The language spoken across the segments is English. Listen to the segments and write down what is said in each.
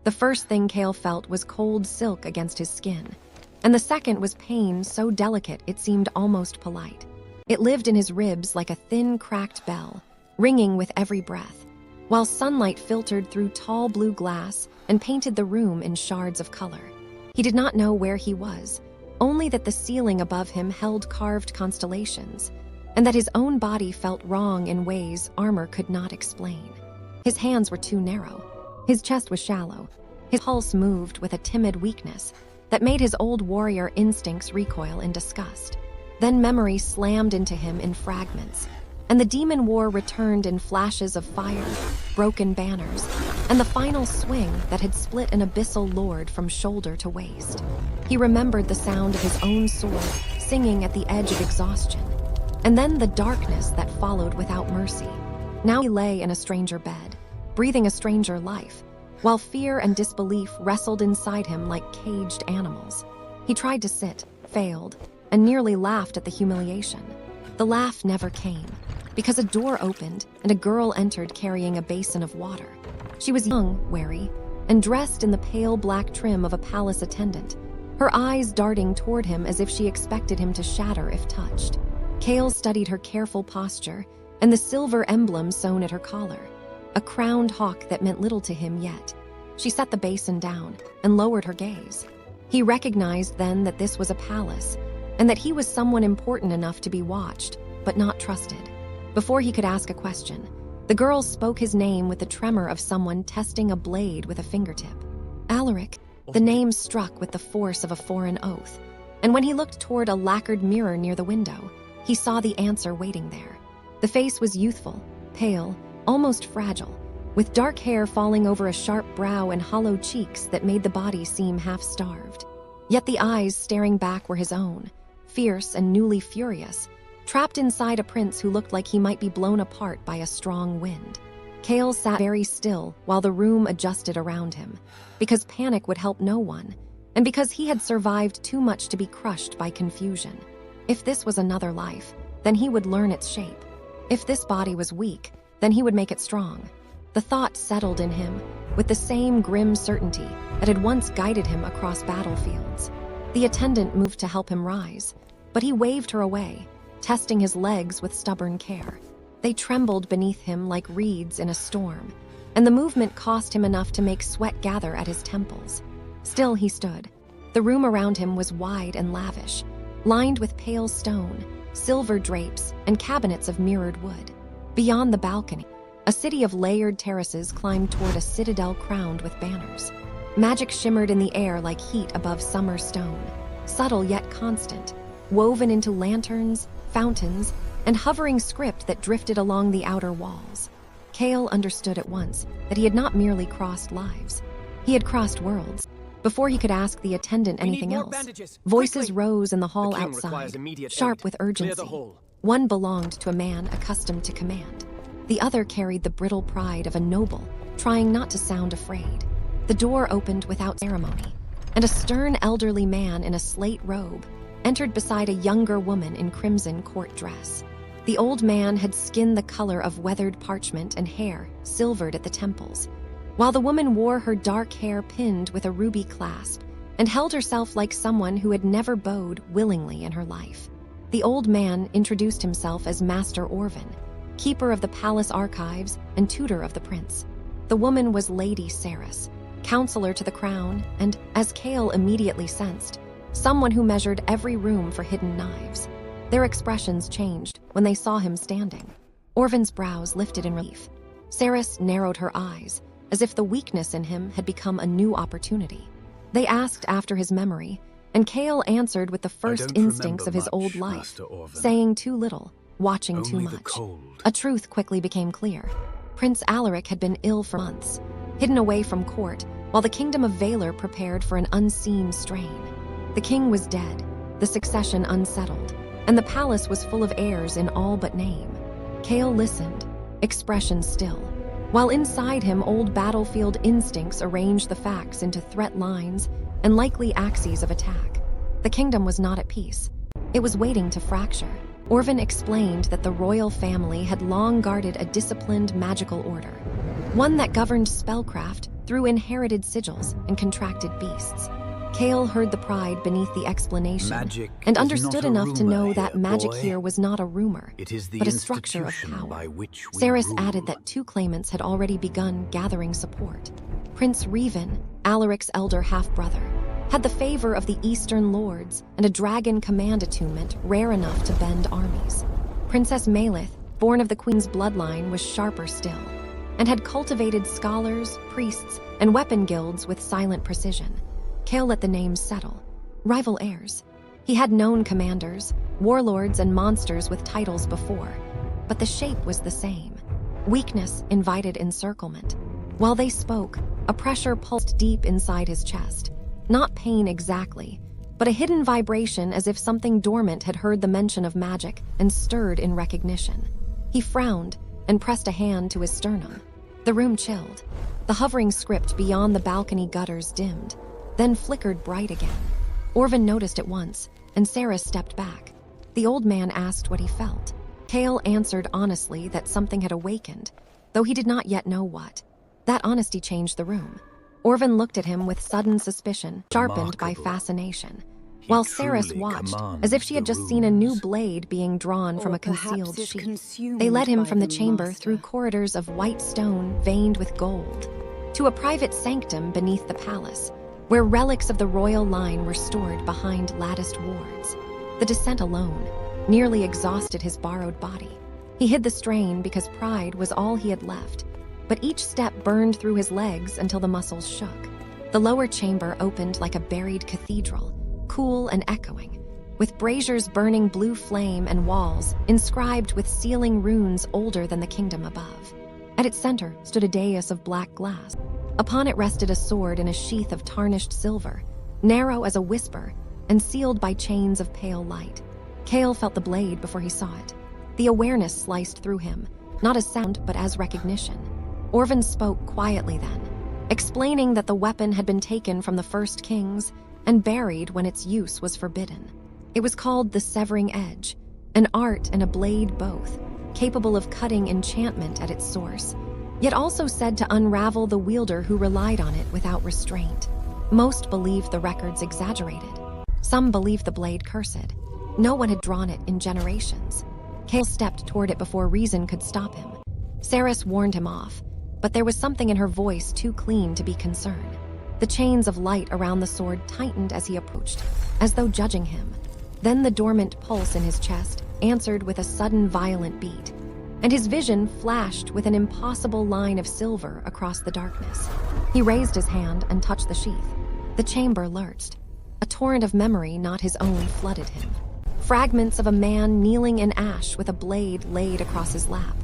The first thing Kale felt was cold silk against his skin, and the second was pain so delicate it seemed almost polite. It lived in his ribs like a thin, cracked bell, ringing with every breath, while sunlight filtered through tall blue glass and painted the room in shards of color. He did not know where he was, only that the ceiling above him held carved constellations, and that his own body felt wrong in ways armor could not explain. His hands were too narrow. His chest was shallow. His pulse moved with a timid weakness that made his old warrior instincts recoil in disgust. Then memory slammed into him in fragments, and the demon war returned in flashes of fire, broken banners, and the final swing that had split an abyssal lord from shoulder to waist. He remembered the sound of his own sword singing at the edge of exhaustion, and then the darkness that followed without mercy. Now he lay in a stranger bed, breathing a stranger life, while fear and disbelief wrestled inside him like caged animals. He tried to sit, failed, and nearly laughed at the humiliation. The laugh never came, because a door opened and a girl entered carrying a basin of water. She was young, wary, and dressed in the pale black trim of a palace attendant, her eyes darting toward him as if she expected him to shatter if touched. Kale studied her careful posture and the silver emblem sewn at her collar, a crowned hawk that meant little to him yet. She set the basin down and lowered her gaze. He recognized then that this was a palace, and that he was someone important enough to be watched, but not trusted. Before he could ask a question, the girl spoke his name with the tremor of someone testing a blade with a fingertip. Alaric. The name struck with the force of a foreign oath, and when he looked toward a lacquered mirror near the window, he saw the answer waiting there. The face was youthful, pale, almost fragile, with dark hair falling over a sharp brow and hollow cheeks that made the body seem half-starved. Yet the eyes staring back were his own, fierce and newly furious, trapped inside a prince who looked like he might be blown apart by a strong wind. Kale sat very still while the room adjusted around him, because panic would help no one, and because he had survived too much to be crushed by confusion. If this was another life, then he would learn its shape. If this body was weak, then he would make it strong. The thought settled in him with the same grim certainty that had once guided him across battlefields. The attendant moved to help him rise, but he waved her away, testing his legs with stubborn care. They trembled beneath him like reeds in a storm, and the movement cost him enough to make sweat gather at his temples. Still he stood. The room around him was wide and lavish, lined with pale stone, silver drapes, and cabinets of mirrored wood. Beyond the balcony, a city of layered terraces climbed toward a citadel crowned with banners. Magic shimmered in the air like heat above summer stone, subtle yet constant, woven into lanterns, fountains, and hovering script that drifted along the outer walls. Kale understood at once that he had not merely crossed lives. He had crossed worlds. Before he could ask the attendant anything else, voices rose in the hall outside, sharp with urgency. One belonged to a man accustomed to command. The other carried the brittle pride of a noble, trying not to sound afraid. The door opened without ceremony, and a stern elderly man in a slate robe entered beside a younger woman in crimson court dress. The old man had skin the color of weathered parchment and hair silvered at the temples, while the woman wore her dark hair pinned with a ruby clasp and held herself like someone who had never bowed willingly in her life. The old man introduced himself as Master Orvin, keeper of the palace archives and tutor of the prince. The woman was Lady Saris, counselor to the crown, and, as Kale immediately sensed, someone who measured every room for hidden knives. Their expressions changed when they saw him standing. Orvin's brows lifted in relief. Saris narrowed her eyes, as if the weakness in him had become a new opportunity. They asked after his memory, and Kale answered with the first instincts of his old life, saying too little, watching too much. A truth quickly became clear. Prince Alaric had been ill for months, hidden away from court, while the kingdom of Valor prepared for an unseen strain. The king was dead, the succession unsettled, and the palace was full of heirs in all but name. Kale listened, expression still, while inside him old battlefield instincts arranged the facts into threat lines and likely axes of attack. The kingdom was not at peace. It was waiting to fracture. Orvin explained that the royal family had long guarded a disciplined magical order, one that governed spellcraft through inherited sigils and contracted beasts. Kale heard the pride beneath the explanation and understood enough to know that magic here was not a rumor, but a structure of power. Saris added that 2 claimants had already begun gathering support. Prince Reborn, Alaric's elder half-brother, had the favor of the Eastern Lords and a dragon command attunement rare enough to bend armies. Princess Malith, born of the Queen's bloodline, was sharper still, and had cultivated scholars, priests, and weapon guilds with silent precision. Kale let the names settle. Rival heirs. He had known commanders, warlords, and monsters with titles before, but the shape was the same. Weakness invited encirclement. While they spoke, a pressure pulsed deep inside his chest. Not pain exactly, but a hidden vibration, as if something dormant had heard the mention of magic and stirred in recognition. He frowned and pressed a hand to his sternum. The room chilled. The hovering script beyond the balcony gutters dimmed, then flickered bright again. Orvin noticed it once, and Saris stepped back. The old man asked what he felt. Kale answered honestly that something had awakened, though he did not yet know what. That honesty changed the room. Orvin looked at him with sudden suspicion, sharpened by fascination, while Saris watched, as if she had just seen a new blade being drawn from a concealed sheath. They led him from the chamber through corridors of white stone veined with gold, to a private sanctum beneath the palace, where relics of the royal line were stored behind latticed wards. The descent alone nearly exhausted his borrowed body. He hid the strain because pride was all he had left, but each step burned through his legs until the muscles shook. The lower chamber opened like a buried cathedral, cool and echoing, with braziers burning blue flame and walls inscribed with sealing runes older than the kingdom above. At its center stood a dais of black glass. Upon it rested a sword in a sheath of tarnished silver, narrow as a whisper and sealed by chains of pale light. Kale felt the blade before he saw it. The awareness sliced through him, not as sound but as recognition. Orvin spoke quietly then, explaining that the weapon had been taken from the first kings and buried when its use was forbidden. It was called the Severing Edge, an art and a blade both, capable of cutting enchantment at its source, yet also said to unravel the wielder who relied on it without restraint. Most believed the records exaggerated. Some believed the blade cursed. No one had drawn it in generations. Kale stepped toward it before reason could stop him. Saris warned him off, but there was something in her voice too clean to be concerned. The chains of light around the sword tightened as he approached, as though judging him. Then the dormant pulse in his chest answered with a sudden violent beat, and his vision flashed with an impossible line of silver across the darkness. He raised his hand and touched the sheath. The chamber lurched. A torrent of memory not his own flooded him. Fragments of a man kneeling in ash with a blade laid across his lap.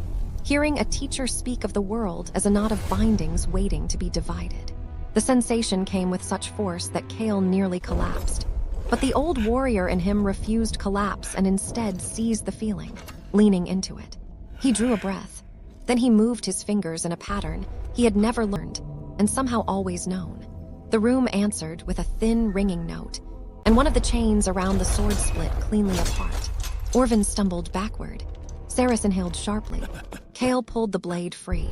Hearing a teacher speak of the world as a knot of bindings waiting to be divided. The sensation came with such force that Kale nearly collapsed. But the old warrior in him refused collapse and instead seized the feeling, leaning into it. He drew a breath. Then he moved his fingers in a pattern he had never learned and somehow always known. The room answered with a thin ringing note, and one of the chains around the sword split cleanly apart. Orvin stumbled backward. Saris inhaled sharply. Kale pulled the blade free,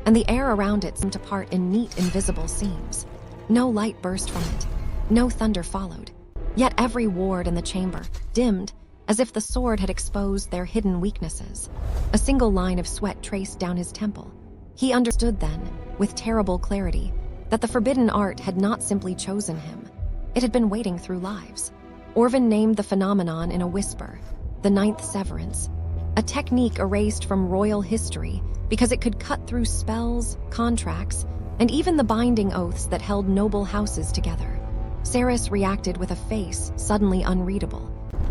and the air around it seemed to part in neat, invisible seams. No light burst from it. No thunder followed. Yet every ward in the chamber dimmed, as if the sword had exposed their hidden weaknesses. A single line of sweat traced down his temple. He understood then, with terrible clarity, that the forbidden art had not simply chosen him. It had been waiting through lives. Orvin named the phenomenon in a whisper, the Ninth Severance, a technique erased from royal history because it could cut through spells, contracts, and even the binding oaths that held noble houses together. Saris reacted with a face suddenly unreadable,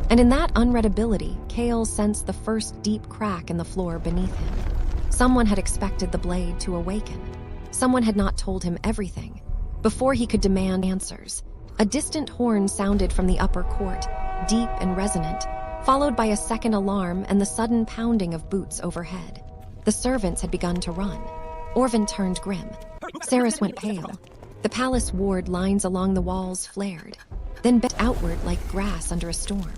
and in that unreadability, Kale sensed the first deep crack in the floor beneath him. Someone had expected the blade to awaken. Someone had not told him everything. Before he could demand answers, a distant horn sounded from the upper court, deep and resonant, followed by a second alarm and the sudden pounding of boots overhead. The servants had begun to run. Orvin turned grim. Saris went pale. The palace ward lines along the walls flared, then bent outward like grass under a storm.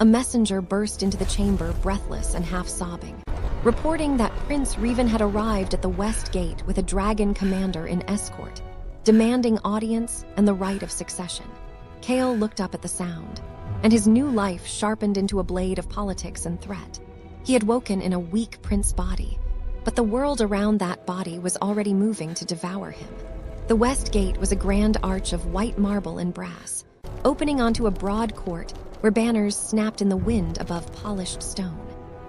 A messenger burst into the chamber, breathless and half-sobbing, reporting that Prince Reborn had arrived at the west gate with a dragon commander in escort, demanding audience and the right of succession. Kale looked up at the sound, and his new life sharpened into a blade of politics and threat. He had woken in a weak prince body, but the world around that body was already moving to devour him. The west gate was a grand arch of white marble and brass, opening onto a broad court where banners snapped in the wind above polished stone.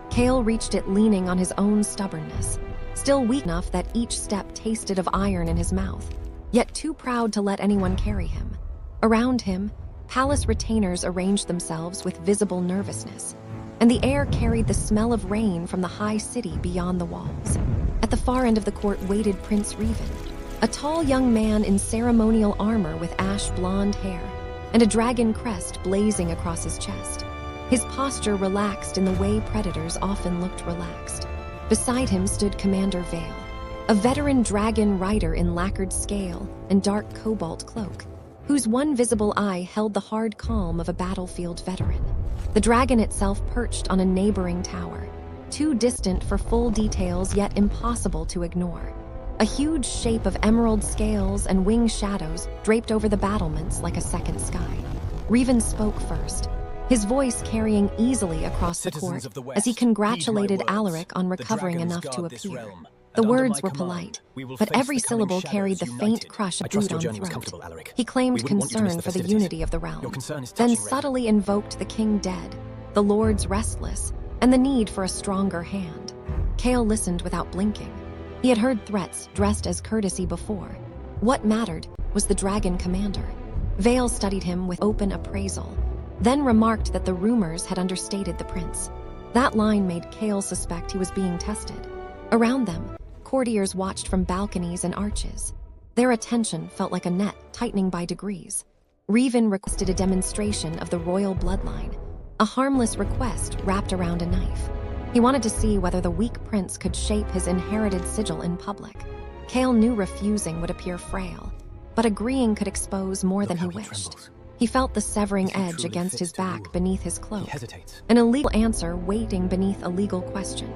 Kale reached it leaning on his own stubbornness, still weak enough that each step tasted of iron in his mouth, yet too proud to let anyone carry him. Around him, palace retainers arranged themselves with visible nervousness, and the air carried the smell of rain from the high city beyond the walls. At the far end of the court waited Prince Reborn, a tall young man in ceremonial armor with ash blonde hair and a dragon crest blazing across his chest. His posture relaxed in the way predators often looked relaxed. Beside him stood Commander Vale, a veteran dragon rider in lacquered scale and dark cobalt cloak, whose one visible eye held the hard calm of a battlefield veteran. The dragon itself perched on a neighboring tower, too distant for full details yet impossible to ignore. A huge shape of emerald scales and wing shadows draped over the battlements like a second sky. Reborn spoke first, his voice carrying easily across the court as he congratulated Alaric on recovering enough to appear. The words were polite, but every syllable carried the faint crush of boot on throat. He claimed concern for the unity of the realm, then subtly invoked the king dead, the lords restless, and the need for a stronger hand. Kale listened without blinking. He had heard threats dressed as courtesy before. What mattered was the dragon commander. Vale studied him with open appraisal, then remarked that the rumors had understated the prince. That line made Kale suspect he was being tested. Around them, courtiers watched from balconies and arches. Their attention felt like a net tightening by degrees. Reborn requested a demonstration of the royal bloodline, a harmless request wrapped around a knife. He wanted to see whether the weak prince could shape his inherited sigil in public. Kale knew refusing would appear frail, but agreeing could expose more than he wished. He felt the severing edge against his back beneath his cloak, an illegal answer waiting beneath a legal question.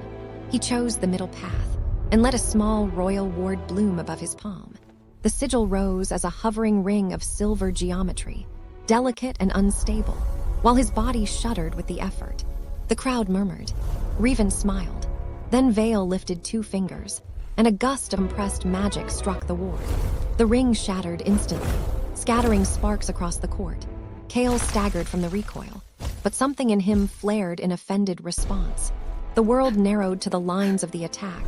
He chose the middle path and let a small royal ward bloom above his palm. The sigil rose as a hovering ring of silver geometry, delicate and unstable, while his body shuddered with the effort. The crowd murmured. Reborn smiled. Then Vale lifted 2 fingers, and a gust of compressed magic struck the ward. The ring shattered instantly, scattering sparks across the court. Kale staggered from the recoil, but something in him flared in offended response. The world narrowed to the lines of the attack,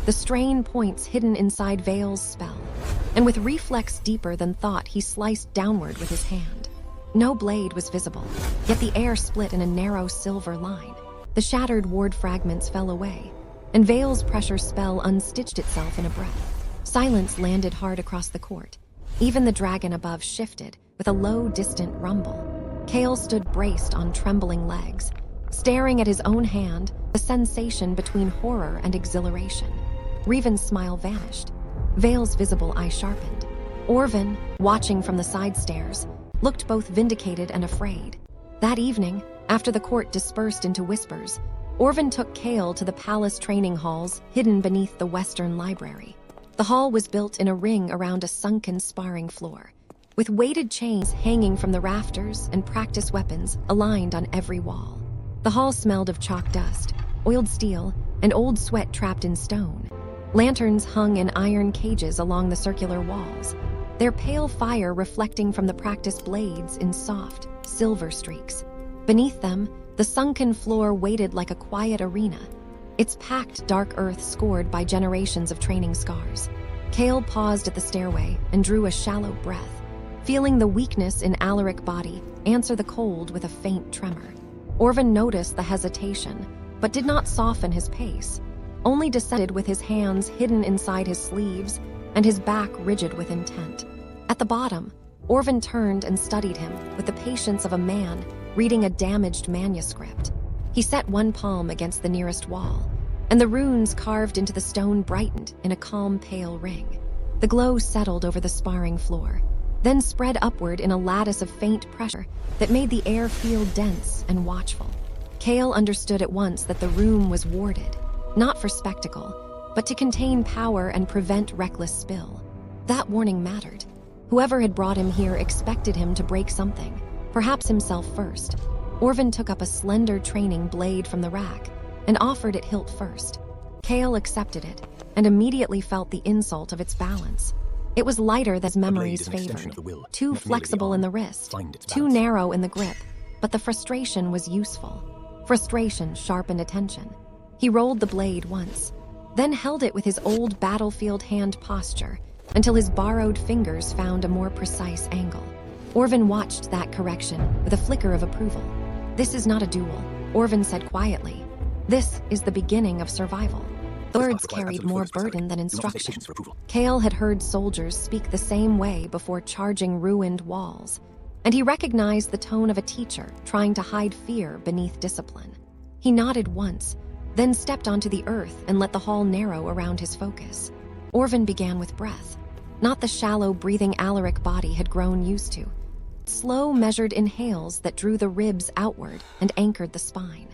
the strain points hidden inside Vale's spell, and with reflex deeper than thought, he sliced downward with his hand. No blade was visible, yet the air split in a narrow silver line. The shattered ward fragments fell away, and Vale's pressure spell unstitched itself in a breath. Silence landed hard across the court. Even the dragon above shifted with a low, distant rumble. Kale stood braced on trembling legs, staring at his own hand, a sensation between horror and exhilaration. Reborn's smile vanished. Vale's visible eye sharpened. Orvin, watching from the side stairs, looked both vindicated and afraid. That evening, after the court dispersed into whispers, Orvin took Kale to the palace training halls hidden beneath the Western Library. The hall was built in a ring around a sunken sparring floor, with weighted chains hanging from the rafters and practice weapons aligned on every wall. The hall smelled of chalk dust, oiled steel, and old sweat trapped in stone. Lanterns hung in iron cages along the circular walls, their pale fire reflecting from the practice blades in soft, silver streaks. Beneath them, the sunken floor waited like a quiet arena, its packed dark earth scored by generations of training scars. Kale paused at the stairway and drew a shallow breath, feeling the weakness in Alaric body answer the cold with a faint tremor. Orvin noticed the hesitation, but did not soften his pace, only descended with his hands hidden inside his sleeves and his back rigid with intent. At the bottom, Orvin turned and studied him with the patience of a man reading a damaged manuscript. He set one palm against the nearest wall, and the runes carved into the stone brightened in a calm, pale ring. The glow settled over the sparring floor, then spread upward in a lattice of faint pressure that made the air feel dense and watchful. Kale understood at once that the room was warded, not for spectacle, but to contain power and prevent reckless spill. That warning mattered. Whoever had brought him here expected him to break something, perhaps himself first. Orvin took up a slender training blade from the rack and offered it hilt first. Kale accepted it and immediately felt the insult of its balance. It was lighter than his memories favored, too flexible in the wrist, too narrow in the grip, but the frustration was useful. Frustration sharpened attention. He rolled the blade once, then held it with his old battlefield hand posture until his borrowed fingers found a more precise angle. Orvin watched that correction with a flicker of approval. "This is not a duel," Orvin said quietly. "This is the beginning of survival." The words carried more burden than instruction. Kale had heard soldiers speak the same way before charging ruined walls, and he recognized the tone of a teacher trying to hide fear beneath discipline. He nodded once, then stepped onto the earth and let the hall narrow around his focus. Orvin began with breath, not the shallow breathing Alaric body had grown used to. Slow, measured inhales that drew the ribs outward and anchored the spine.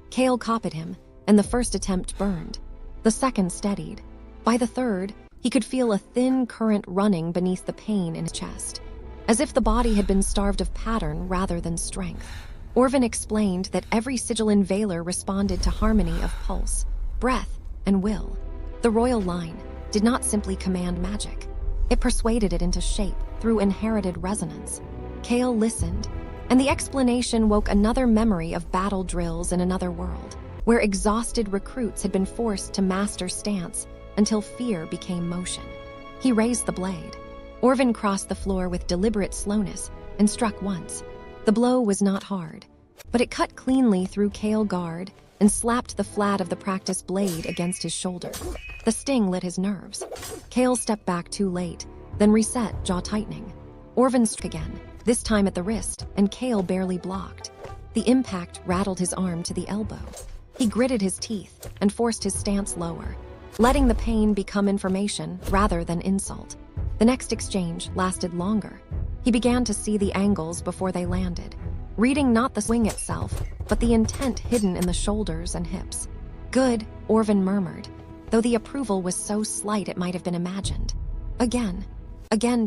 Kale copied him, and the first attempt burned. The second steadied. By the third, he could feel a thin current running beneath the pain in his chest, as if the body had been starved of pattern rather than strength. Orvin explained that every Sigillin Veiler responded to harmony of pulse, breath, and will. The royal line did not simply command magic. It persuaded it into shape through inherited resonance. Kale listened, and the explanation woke another memory of battle drills in another world, where exhausted recruits had been forced to master stance until fear became motion. He raised the blade. Orvin crossed the floor with deliberate slowness and struck once. The blow was not hard, but it cut cleanly through Kale's guard and slapped the flat of the practiced blade against his shoulder. The sting lit his nerves. Kale stepped back too late, then reset, jaw tightening. Orvin struck again, this time at the wrist, and Kale barely blocked. The impact rattled his arm to the elbow. He gritted his teeth and forced his stance lower, letting the pain become information rather than insult. The next exchange lasted longer. He began to see the angles before they landed, reading not the swing itself, but the intent hidden in the shoulders and hips. "Good," Orvin murmured, though the approval was so slight it might have been imagined. Again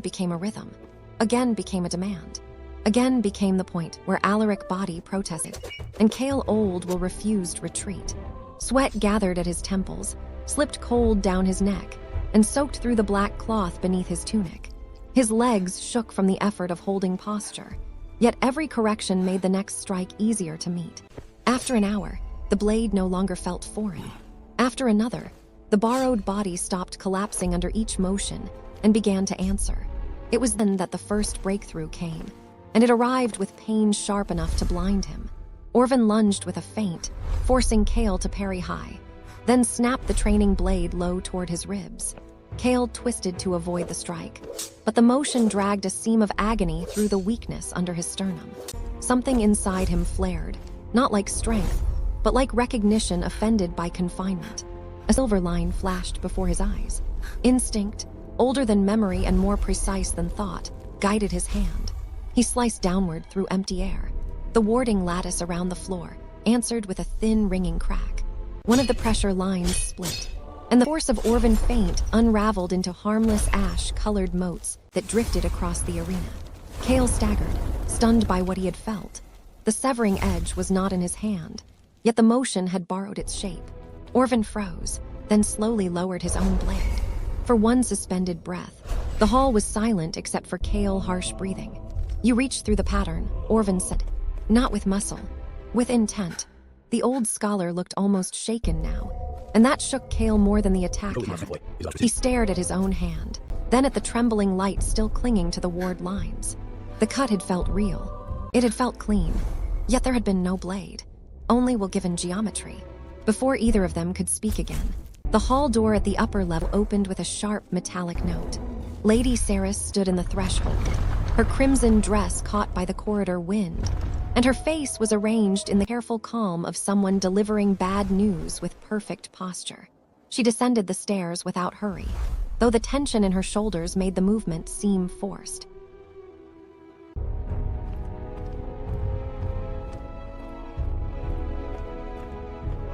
became a rhythm. Again became a demand. Again became the point where Alaric body protested, and Kale Old refused retreat. Sweat gathered at his temples, slipped cold down his neck, and soaked through the black cloth beneath his tunic. His legs shook from the effort of holding posture, yet every correction made the next strike easier to meet. After an hour, the blade no longer felt foreign. After another, the borrowed body stopped collapsing under each motion and began to answer. It was then that the first breakthrough came, and it arrived with pain sharp enough to blind him. Orvin lunged with a feint, forcing Kale to parry high, then snapped the training blade low toward his ribs. Kale twisted to avoid the strike, but the motion dragged a seam of agony through the weakness under his sternum. Something inside him flared, not like strength, but like recognition offended by confinement. A silver line flashed before his eyes. Instinct, older than memory and more precise than thought, guided his hand. He sliced downward through empty air. The warding lattice around the floor answered with a thin, ringing crack. One of the pressure lines split, and the force of Orvin feint unraveled into harmless ash-colored motes that drifted across the arena. Kale staggered, stunned by what he had felt. The severing edge was not in his hand, yet the motion had borrowed its shape. Orvin froze, then slowly lowered his own blade. For one suspended breath, the hall was silent except for Kale's harsh breathing. "You reached through the pattern," Orvin said. "Not with muscle, with intent." The old scholar looked almost shaken now, and that shook Kale more than the attack had. He stared at his own hand, then at the trembling light still clinging to the ward lines. The cut had felt real. It had felt clean, yet there had been no blade, only given geometry. Before either of them could speak again, the hall door at the upper level opened with a sharp metallic note. Lady Saris stood in the threshold, her crimson dress caught by the corridor wind, and her face was arranged in the careful calm of someone delivering bad news with perfect posture. She descended the stairs without hurry, though the tension in her shoulders made the movement seem forced.